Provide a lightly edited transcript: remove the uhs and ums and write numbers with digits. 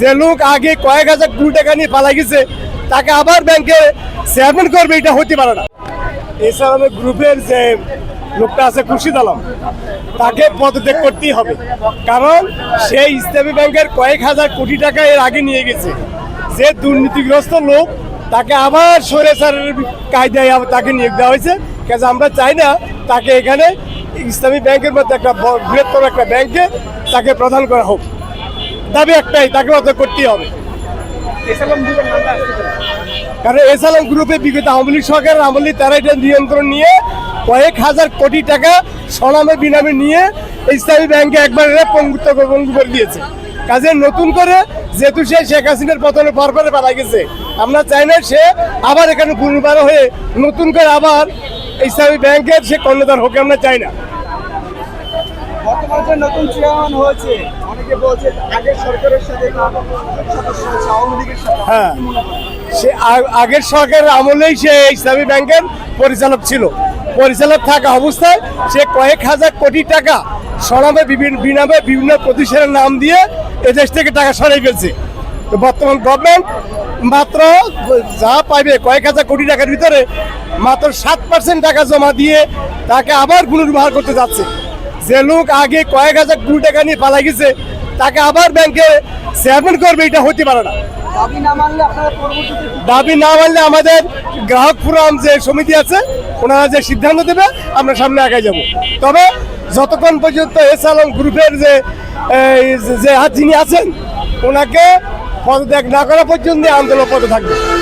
যে লোক আগে কয়েক হাজার কোটি টাকা নিয়ে পালা গেছে তাকে আবার ব্যাংকে চেয়ারম্যান করবে, এটা হতে পারে না। এছাড়া গ্রুপের যে লোকটা আছে খুরশিদ আলম, তাকে পদত্যাগ করতেই হবে, কারণ সে ইসলামী ব্যাংকের কয়েক হাজার কোটি টাকা এর আগে নিয়ে গেছে। যে দুর্নীতিগ্রস্ত লোক, তাকে আবার স্বৈরাচারের কায়দায় তাকে নিয়োগ দেওয়া হয়েছে। কাজে আমরা চাই না তাকে এখানে ইসলামী ব্যাংকের মধ্যে একটা বৃহত্তর একটা ব্যাংকে তাকে প্রদান করা হোক। দাবি একটাই, তাকে পদত্যাগ করতেই হবে। কারণ এসালাম গ্রুপে বিগত আওয়ামী লীগ সরকারের আমলে তারা এটা নিয়ন্ত্রণ নিয়ে কয়েক হাজার কোটি টাকা সলামে বিনামে নিয়ে ইসলামী ব্যাংকে একবার পঙ্গু করে দিয়েছে। কাজে নতুন করে যেহেতু সে শেখ হাসিনার পতনে পরপরে পালা গেছে, আমরা চাই না সে আবার এখানে পুনর্বার হয়ে নতুন করে আবার ইসলামী ব্যাংকের সে কর্ণধার হোক, আমরা চাই না। বর্তমানে নতুন চেয়ারম্যান হয়েছে, অনেকে বলছে আগের সরকারের সাথে আওয়ামী লীগের সাথে। হ্যাঁ, সে আগের সরকারের আমলেই সে ইসলামী ব্যাংকের পরিচালক ছিল। পরিচালক থাকা অবস্থায় সে কয়েক হাজার কোটি টাকা সরামে বিনামে বিভিন্ন প্রতিষ্ঠানের নাম দিয়ে এদেশ থেকে টাকা সরাই ফেলছে। তো বর্তমান গভর্নমেন্ট মাত্র যা পাইবে কয়েক হাজার কোটি টাকার ভিতরে মাত্র 7% টাকা জমা দিয়ে তাকে আবার পুনর্ব্যবহার করতে যাচ্ছে। যে লোক আগে কয়েক হাজার কোটি টাকা নিয়ে পালা গেছে তাকে আবার ব্যাংকে চেয়ারম্যান করবে, এটা হতে পারে না। দাবি না মানলে আপনারা পরবর্তীতে দাবি না মানলে আমাদের গ্রাহক ফোরাম যে সমিতি আছে, ওনারা যে সিদ্ধান্ত দেবে আমরা সামনে আগে যাব। তবে যতক্ষণ পর্যন্ত এসালাম গ্রুপের যে যিনি আছেন ওনাকে পদত্যাগ না করা পর্যন্ত আন্দোলন পথে থাকবে।